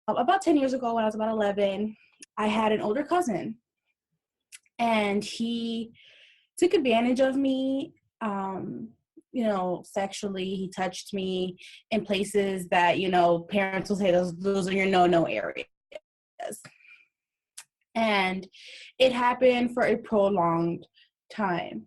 About 10 years ago, when I was about 11, I had an older cousin, and he took advantage of me, sexually. He touched me in places that, parents will say those are your no-no areas. And it happened for a prolonged time.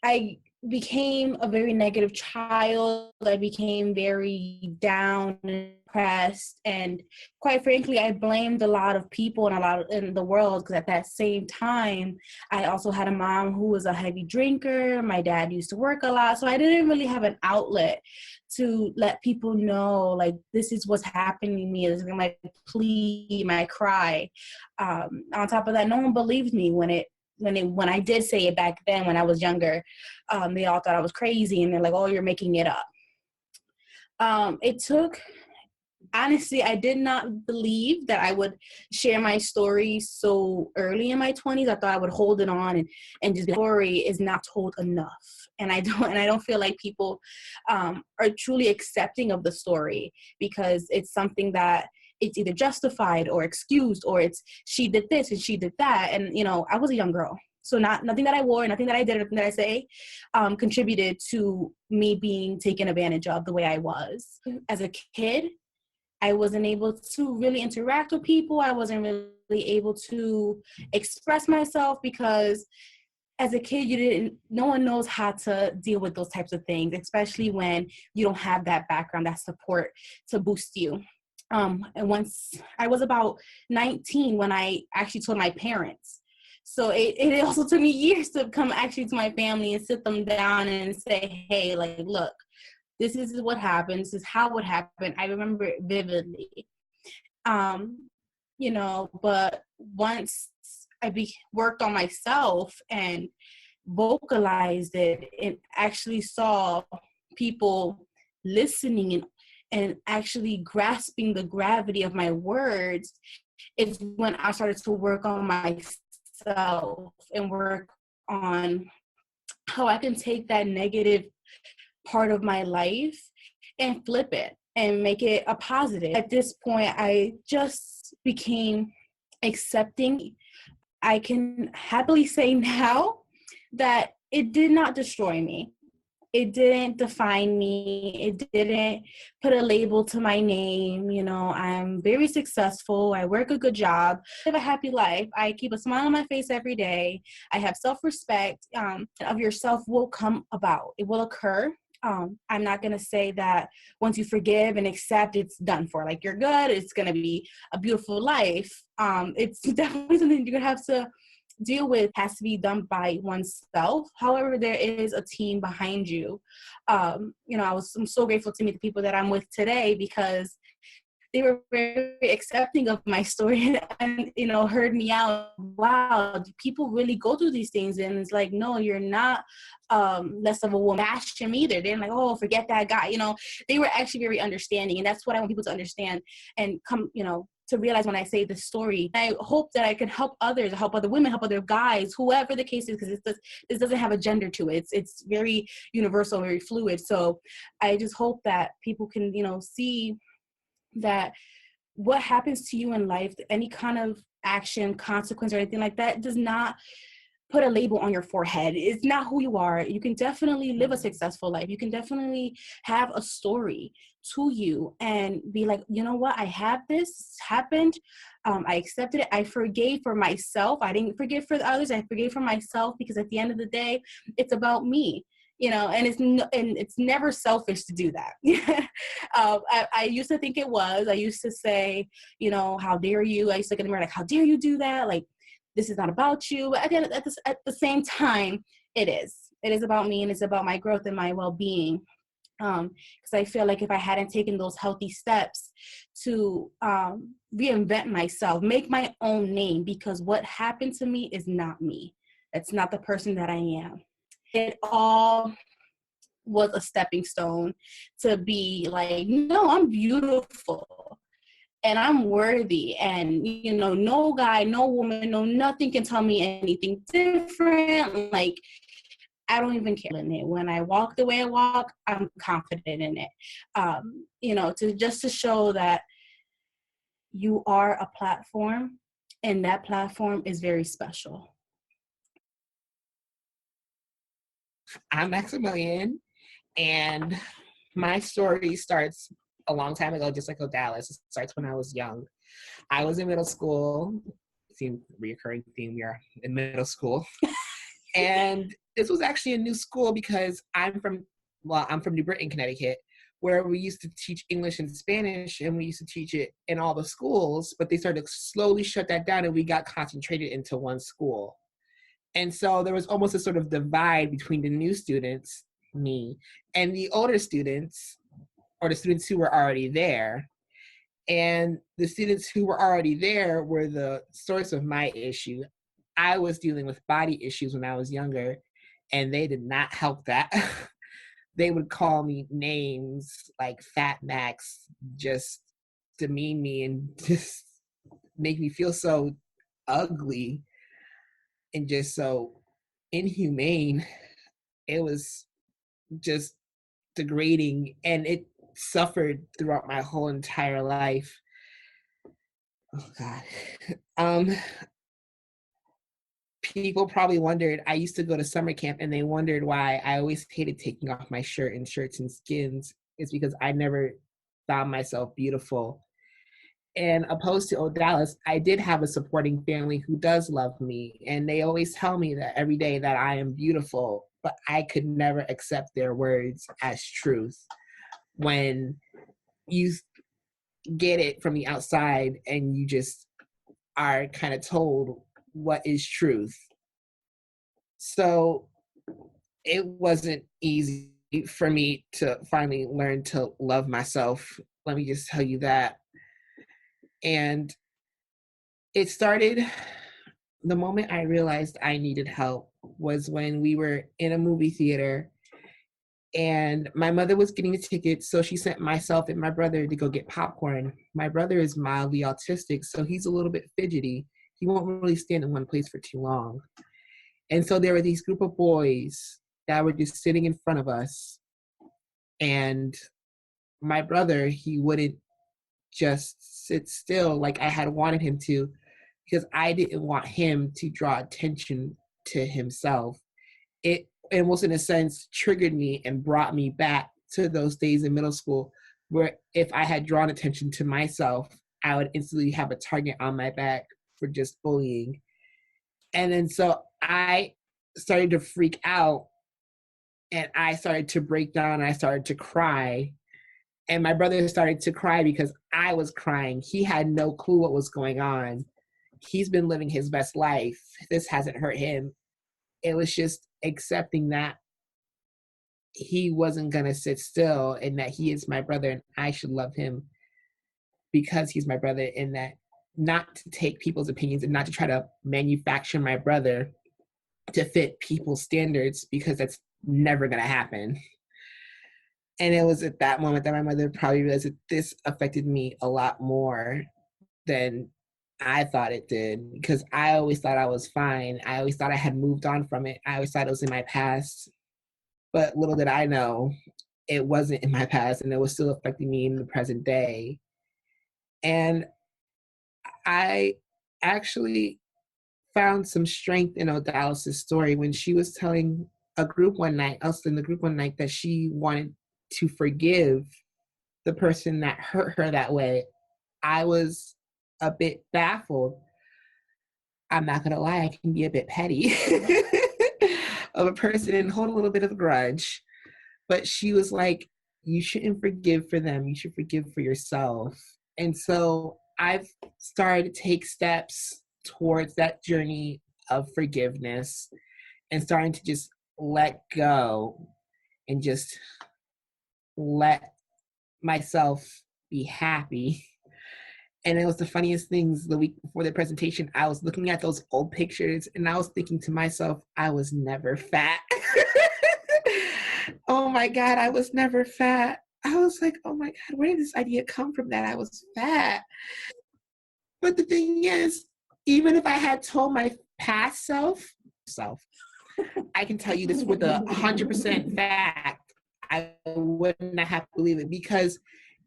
I became a very negative child. I became very down and depressed, and quite frankly, I blamed a lot of people and a lot in the world, because at that same time, I also had a mom who was a heavy drinker. My dad used to work a lot, so I didn't really have an outlet to let people know, like, this is what's happening to me. This is my plea, my cry. On top of that, no one believed me when I did say it back then when I was younger. They all thought I was crazy, and they're like, oh, you're making it up. Honestly, I did not believe that I would share my story so early in my 20s. I thought I would hold it on and just, the story is not told enough. And I don't feel like people are truly accepting of the story, because it's something that it's either justified or excused, or it's she did this and she did that. And, I was a young girl. So nothing that I wore, nothing that I did, nothing that I say contributed to me being taken advantage of the way I was. As a kid, I wasn't able to really interact with people. I wasn't really able to express myself, because as a kid, no one knows how to deal with those types of things, especially when you don't have that background, that support to boost you. And once I was about 19 when I actually told my parents. So it also took me years to come actually to my family and sit them down and say, hey, like, look, this is what happened. This is how it happened. I remember it vividly. But once I worked on myself and vocalized it and actually saw people listening and actually grasping the gravity of my words, is when I started to work on myself and work on how I can take that negative part of my life and flip it and make it a positive. At this point, I just became accepting. I can happily say now that it did not destroy me. It didn't define me. It didn't put a label to my name. I'm very successful. I work a good job. I live a happy life. I keep a smile on my face every day. I have self-respect. Of yourself will come about. It will occur. I'm not going to say that once you forgive and accept, it's done for. Like, you're good. It's going to be a beautiful life. It's definitely something you're going to have to deal with. Has to be done by oneself. However, there is a team behind you. I'm so grateful to meet the people that I'm with today, because they were very accepting of my story and, heard me out. Wow, people really go through these things. And it's like, no, you're not less of a woman. Bash him either. They're like, oh, forget that guy. They were actually very understanding. And that's what I want people to understand and come, to realize when I say this story. I hope that I can help others, help other women, help other guys, whoever the case is, because this doesn't have a gender to it. It's very universal, very fluid. So I just hope that people can, see that what happens to you in life, any kind of action, consequence, or anything like that, does not put a label on your forehead. It's not who you are. You can definitely live a successful life. You can definitely have a story to you and be like, you know what? I have this happened. I accepted it. I forgave for myself. I didn't forgive for the others. I forgave for myself, because at the end of the day, it's about me. And it's never selfish to do that. I used to think it was. I used to say, how dare you? I used to look in the mirror like, how dare you do that? Like, this is not about you. But at the same time, it is. It is about me, and it's about my growth and my well-being. Because I feel like if I hadn't taken those healthy steps to reinvent myself, make my own name, because what happened to me is not me. It's not the person that I am. It all was a stepping stone to be like, no, I'm beautiful and I'm worthy. And, no guy, no woman, no nothing can tell me anything different. Like, I don't even care in it. When I walk the way I walk, I'm confident in it. To show that you are a platform, and that platform is very special. I'm Maximilian, and my story starts a long time ago, just like Odalis. It starts when I was young. I was in middle school. Seems reoccurring theme. We are in middle school, and this was actually a new school because I'm from New Britain, Connecticut, where we used to teach English and Spanish, and we used to teach it in all the schools. But they started to slowly shut that down, and we got concentrated into one school. And so there was almost a sort of divide between the new students, me, and the older students, or the students who were already there. And the students who were already there were the source of my issue. I was dealing with body issues when I was younger, and they did not help that. They would call me names like Fat Max, just demean me and just make me feel so ugly and just so inhumane. It was just degrading, and it suffered throughout my whole entire life. Oh God. People probably wondered, I used to go to summer camp, and they wondered why I always hated taking off my shirt and shirts and skins. It's because I never found myself beautiful. And opposed to Odalis, I did have a supporting family who does love me. And they always tell me that every day that I am beautiful, but I could never accept their words as truth. When you get it from the outside and you just are kind of told what is truth. So it wasn't easy for me to finally learn to love myself. Let me just tell you that. And it started, the moment I realized I needed help was when we were in a movie theater and my mother was getting the tickets, so she sent myself and my brother to go get popcorn. My brother is mildly autistic, so he's a little bit fidgety. He won't really stand in one place for too long. And so there were these group of boys that were just sitting in front of us. And my brother, he wouldn't just sit still like I had wanted him to, because I didn't want him to draw attention to himself. It almost in a sense triggered me and brought me back to those days in middle school where if I had drawn attention to myself, I would instantly have a target on my back for just bullying. And then so I started to freak out and I started to break down. I started to cry. And my brother started to cry because I was crying. He had no clue what was going on. He's been living his best life. This hasn't hurt him. It was just accepting that he wasn't going to sit still and that he is my brother and I should love him because he's my brother, and that not to take people's opinions and not to try to manufacture my brother to fit people's standards, because that's never going to happen. And it was at that moment that my mother probably realized that this affected me a lot more than I thought it did, because I always thought I was fine. I always thought I had moved on from it. I always thought it was in my past. But little did I know, it wasn't in my past, and it was still affecting me in the present day. And I actually found some strength in Odalis's story when she was telling a group one night, us in the group one night, that she wanted to forgive the person that hurt her that way. I was a bit baffled. I'm not gonna lie, I can be a bit petty of a person and hold a little bit of a grudge. But she was like, you shouldn't forgive for them, you should forgive for yourself. And so I've started to take steps towards that journey of forgiveness and starting to just let go and just let myself be happy. And it was the funniest things. The week before the presentation, I was looking at those old pictures and I was thinking to myself, I was never fat. Oh my God, I was never fat. I was like, oh my God, where did this idea come from that I was fat? But the thing is, even if I had told my past self, I can tell you this with 100% fact, I would not have to believe it, because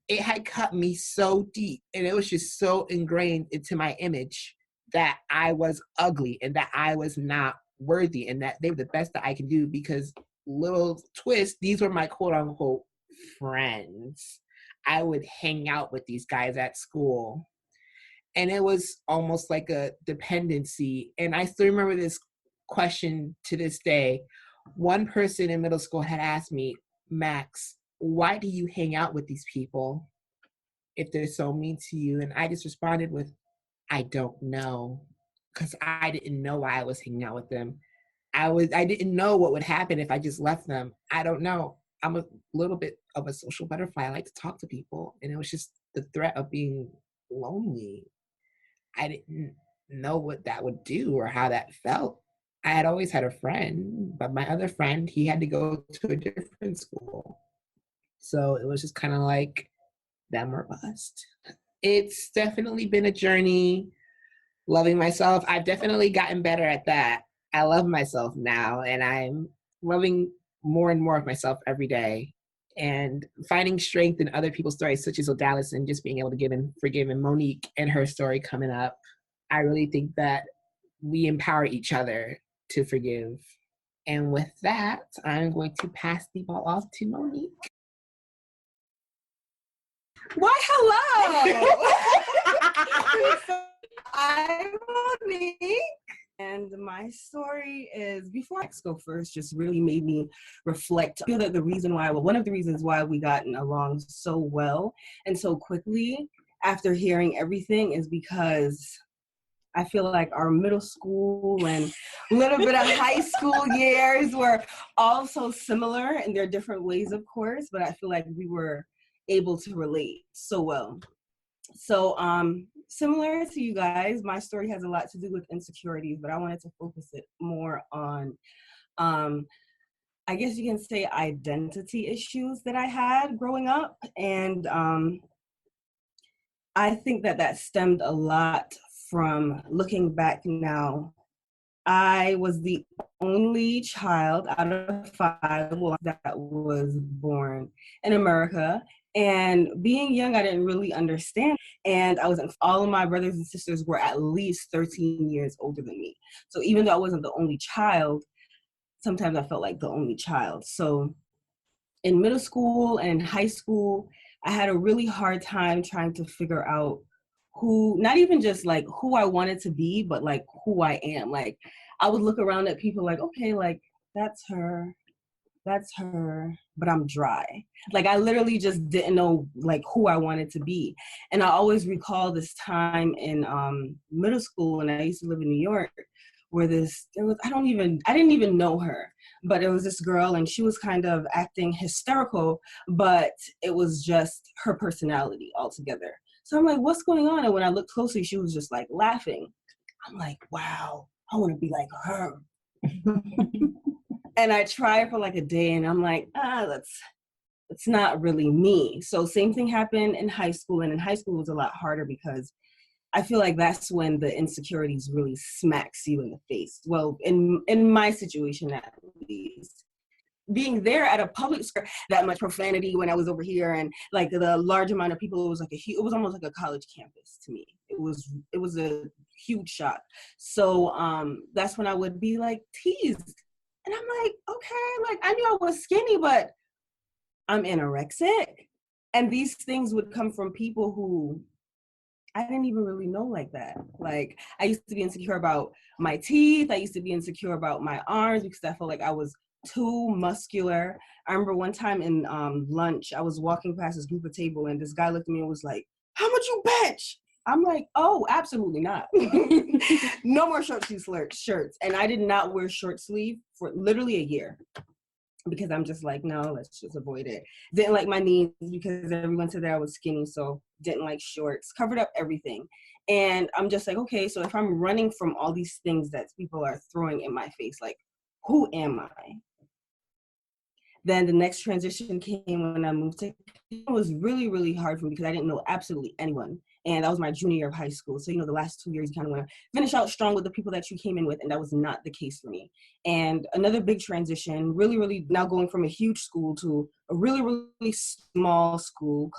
it had cut me so deep, and it was just so ingrained into my image that I was ugly and that I was not worthy and that they were the best that I could do, because little twist, these were my quote unquote friends. I would hang out with these guys at school, and it was almost like a dependency. And I still remember this question to this day. One person in middle school had asked me, Max, why do you hang out with these people if they're so mean to you? And I just responded with, I don't know, because I didn't know why I was hanging out with them. I didn't know what would happen if I just left them. I don't know. I'm a little bit of a social butterfly. I like to talk to people, and it was just the threat of being lonely. I didn't know what that would do or how that felt. I had always had a friend, but my other friend, he had to go to a different school. So it was just kind of like them or bust. It's definitely been a journey loving myself. I've definitely gotten better at that. I love myself now, and I'm loving more and more of myself every day, and finding strength in other people's stories, such as Odalis, and just being able to give and forgive, and Monique and her story coming up. I really think that we empower each other to forgive. And with that, I'm going to pass the ball off to Monique. Why, hello. I'm Monique, and my story is, before I go first, just really made me reflect. I feel that one of the reasons why we gotten along so well and so quickly after hearing everything is because I feel like our middle school and a little bit of high school years were all so similar in their different ways, of course, but I feel like we were able to relate so well. So similar to you guys, my story has a lot to do with insecurities, but I wanted to focus it more on, I guess you can say, identity issues that I had growing up. And I think that stemmed a lot from looking back now. I was the only child out of 5 that was born in America. And being young, I didn't really understand. And all of my brothers and sisters were at least 13 years older than me. So even though I wasn't the only child, sometimes I felt like the only child. So in middle school and high school, I had a really hard time trying to figure out not even just like who I wanted to be, but like who I am. Like I would look around at people like, okay, like that's her, but I'm dry. Like I literally just didn't know like who I wanted to be. And I always recall this time in middle school, and I used to live in New York, where I didn't even know her, but it was this girl, and she was kind of acting hysterical, but it was just her personality altogether. So I'm like, what's going on? And when I looked closely, she was just like laughing. I'm like, wow, I want to be like her. And I tried for like a day, and I'm like, that's not really me. So same thing happened in high school, and in high school it was a lot harder because I feel like that's when the insecurities really smacks you in the face. Well, in my situation at least. Being there at a public school, that much profanity when I was over here, and like the large amount of people, it was almost like a college campus to me. It was a huge shock. So that's when I would be like teased, and I'm like, okay, like I knew I was skinny, but I'm anorexic, and these things would come from people who I didn't even really know like that. Like I used to be insecure about my teeth. I used to be insecure about my arms because I felt like I was too muscular. I remember one time in lunch, I was walking past this group of table, and this guy looked at me and was like, how much you bench? I'm like, oh, absolutely not. No more short sleeve shirts. And I did not wear short sleeve for literally a year because I'm just like, no, let's just avoid it. Didn't like my knees because everyone said that I was skinny, so didn't like shorts, covered up everything. And I'm just like, okay, so if I'm running from all these things that people are throwing in my face, like, who am I? Then the next transition came when I moved to, it was really, really hard for me because I didn't know absolutely anyone And that was my junior year of high school. So, the last 2 years, you kind of want to finish out strong with the people that you came in with. And that was not the case for me. And another big transition, really, really now going from a huge school to a really, really small school.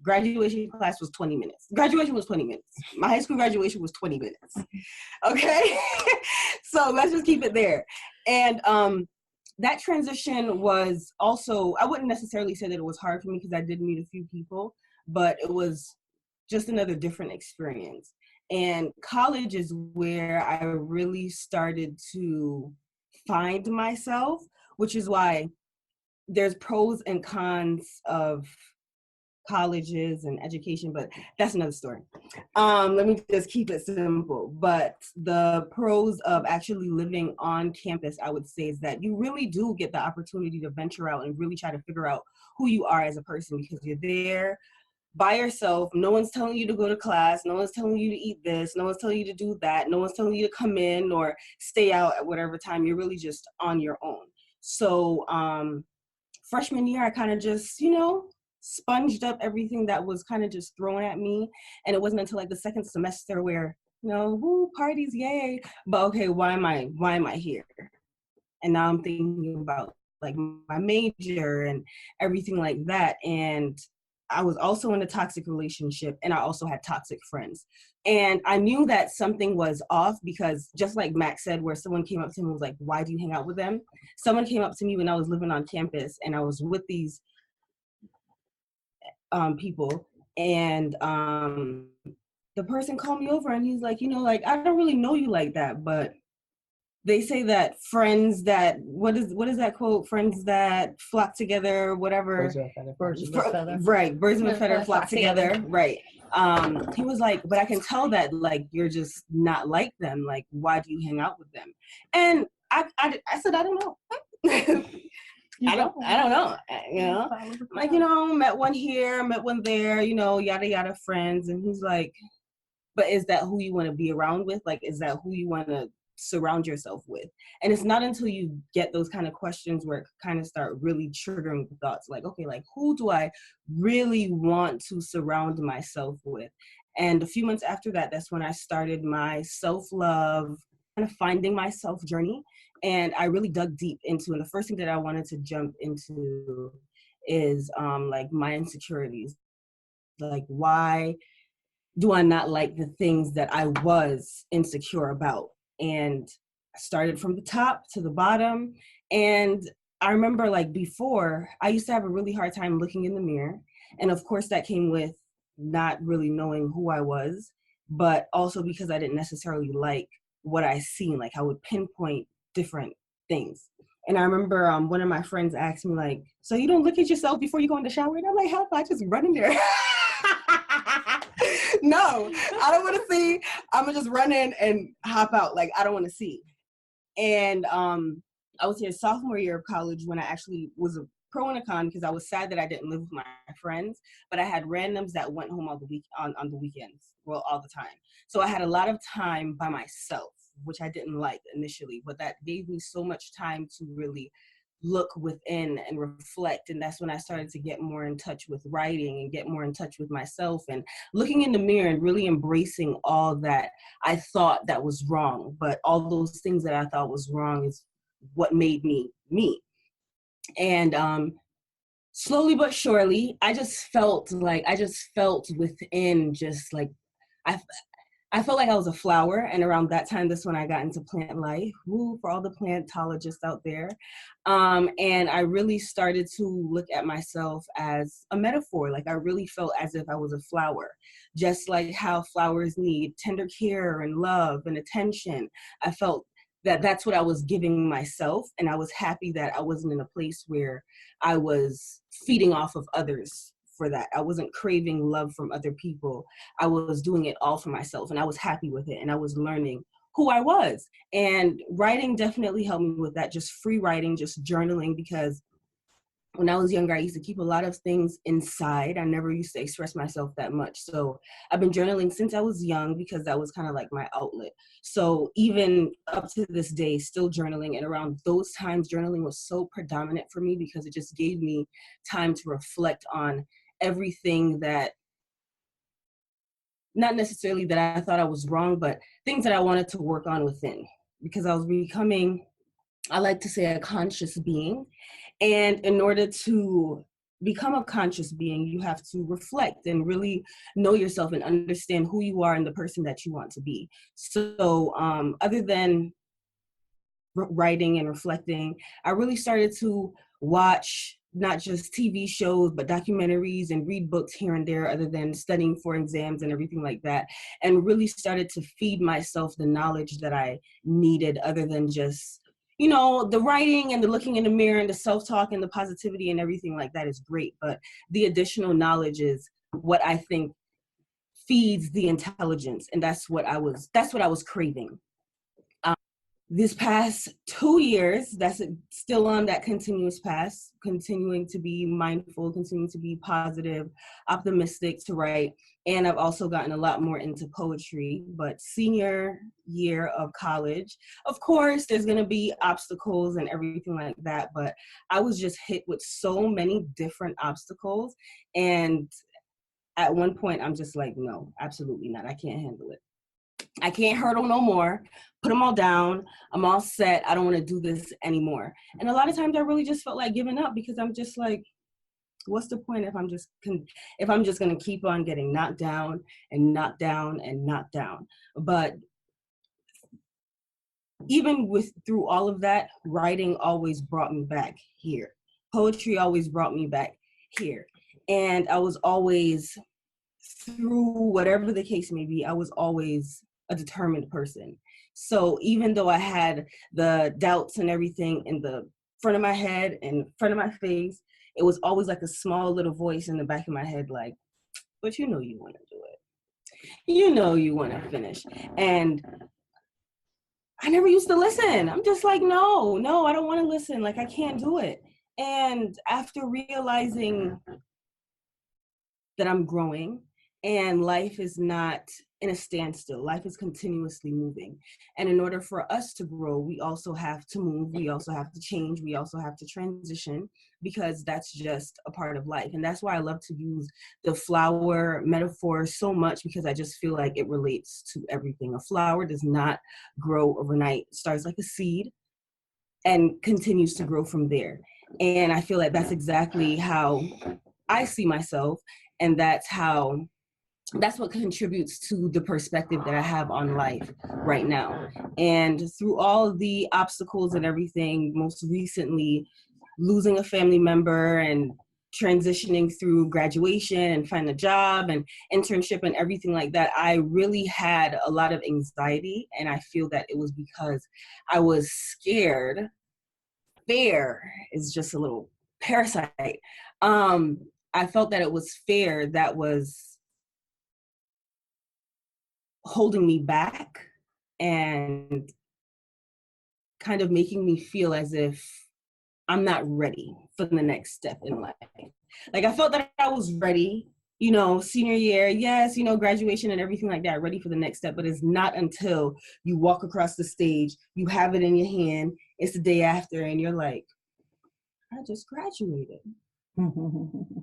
Graduation class was 20 minutes. Graduation was 20 minutes. My high school graduation was 20 minutes. Okay. So let's just keep it there. And that transition was also, I wouldn't necessarily say that it was hard for me because I did meet a few people, but it was just another different experience. And college is where I really started to find myself, which is why there's pros and cons of colleges and education, but that's another story. Let me just keep it simple. But the pros of actually living on campus, I would say, is that you really do get the opportunity to venture out and really try to figure out who you are as a person, because you're there by yourself. No one's telling you to go to class. No one's telling you to eat this. No one's telling you to do that. No one's telling you to come in or stay out at whatever time. You're really just on your own. So freshman year, I kind of just, sponged up everything that was kind of just thrown at me. And it wasn't until like the second semester where, woo, parties, yay. But okay, why am I here? And now I'm thinking about like my major and everything like that. And I was also in a toxic relationship, and I also had toxic friends. And I knew that something was off because, just like Max said, where someone came up to me and was like, why do you hang out with them? Someone came up to me when I was living on campus, and I was with these people, and the person called me over, and he's like, I don't really know you like that, but they say that friends that, what is that quote? Friends that flock together, whatever. Birds of a feather. Right, birds of a feather flock together. Right. He was like, but I can tell that like you're just not like them. Like, why do you hang out with them? And I said, I don't know. I don't know. Like, met one here, met one there, yada yada friends. And he's like, but is that who you want to be around with? Like, is that who you want to surround yourself with? And it's not until you get those kind of questions where it kind of start really triggering thoughts like, okay, like who do I really want to surround myself with? And a few months after that, that's when I started my self-love, kind of finding myself journey. And I really dug deep into, and the first thing that I wanted to jump into is like my insecurities. Like, why do I not like the things that I was insecure about? And I started from the top to the bottom. And I remember like before, I used to have a really hard time looking in the mirror. And of course that came with not really knowing who I was, but also because I didn't necessarily like what I seen. Like I would pinpoint different things. And I remember one of my friends asked me like, so you don't look at yourself before you go in the shower? And I'm like, how about I just run in there? No, I don't want to see. I'm gonna just run in and hop out. Like, I don't want to see. And I was here sophomore year of college when I actually was a pro and a con, because I was sad that I didn't live with my friends, but I had randoms that went home on the weekends, well, all the time. So I had a lot of time by myself, which I didn't like initially, but that gave me so much time to really look within and reflect. And that's when I started to get more in touch with writing and get more in touch with myself and looking in the mirror and really embracing all that I thought that was wrong. But all those things that I thought was wrong is what made me me. And slowly but surely, I just felt within, just like I felt like I was a flower. And around that time, that's when I got into plant life. Woo, for all the plantologists out there. And I really started to look at myself as a metaphor. Like I really felt as if I was a flower, just like how flowers need tender care and love and attention. I felt that that's what I was giving myself. And I was happy that I wasn't in a place where I was feeding off of others for that. I wasn't craving love from other people. I was doing it all for myself, and I was happy with it, and I was learning who I was. And writing definitely helped me with that, just free writing, just journaling, because when I was younger, I used to keep a lot of things inside. I never used to express myself that much. So I've been journaling since I was young, because that was kind of like my outlet. So even up to this day, still journaling. And around those times, journaling was so predominant for me because it just gave me time to reflect on everything that not necessarily that I thought I was wrong, but things that I wanted to work on within, because I was becoming, I like to say, a conscious being. And in order to become a conscious being, you have to reflect and really know yourself and understand who you are and the person that you want to be. So other than writing and reflecting, I really started to watch not just TV shows, but documentaries and read books here and there, other than studying for exams and everything like that, and really started to feed myself the knowledge that I needed, other than just, you know, the writing and the looking in the mirror and the self-talk and the positivity and everything like that is great, but the additional knowledge is what I think feeds the intelligence, and that's what I was craving. This past 2 years, that's still on that continuous path, continuing to be mindful, continuing to be positive, optimistic, to write. And I've also gotten a lot more into poetry. But senior year of college, of course, there's going to be obstacles and everything like that. But I was just hit with so many different obstacles. And at one point, I'm just like, no, absolutely not. I can't handle it. I can't hurdle no more. Put them all down. I'm all set. I don't want to do this anymore. And a lot of times I really just felt like giving up, because I'm just like, what's the point if I'm just going to keep on getting knocked down and knocked down and knocked down? But even through all of that, writing always brought me back here. Poetry always brought me back here. And I was always, through whatever the case may be, I was always a determined person. So even though I had the doubts and everything in the front of my head and front of my face, it was always like a small little voice in the back of my head, like, but you know you want to do it. You know you want to finish. And I never used to listen. I'm just like, no, I don't want to listen. Like, I can't do it. And after realizing that I'm growing, and life is not in a standstill. Life is continuously moving. And in order for us to grow, we also have to move. We also have to change. We also have to transition, because that's just a part of life. And that's why I love to use the flower metaphor so much, because I just feel like it relates to everything. A flower does not grow overnight. It starts like a seed and continues to grow from there. And I feel like that's exactly how I see myself. And that's what contributes to the perspective that I have on life right now. And through all the obstacles and everything, most recently losing a family member and transitioning through graduation and finding a job and internship and everything like that, I really had a lot of anxiety. And I feel that it was because I was scared. Fear is just a little parasite. I felt that it was fear that was holding me back and kind of making me feel as if I'm not ready for the next step in life. Like, I felt that I was ready, senior year, yes, graduation and everything like that, ready for the next step. But it's not until you walk across the stage, you have it in your hand, it's the day after, and you're like, I just graduated.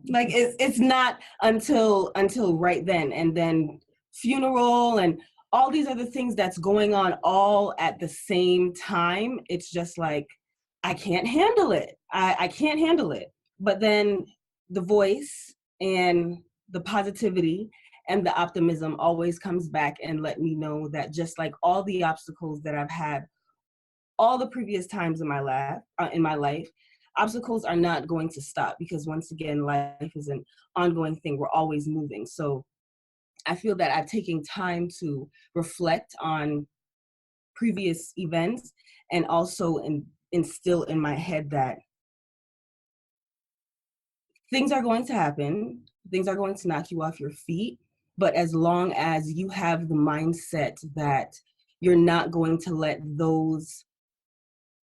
Like, it's not until right then. And then funeral and all these other things that's going on all at the same time. It's just like, I can't handle it. I can't handle it. But then the voice and the positivity and the optimism always comes back and let me know that, just like all the obstacles that I've had all the previous times in my life, obstacles are not going to stop, because once again, life is an ongoing thing. We're always moving. So I feel that I've taken time to reflect on previous events and also instill in my head that things are going to happen. Things are going to knock you off your feet. But as long as you have the mindset that you're not going to let those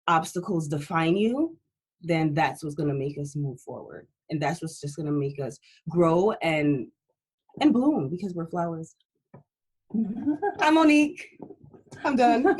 obstacles define you, then that's what's going to make us move forward. And that's what's just going to make us grow and bloom, because we're flowers. I'm Monique. I'm done.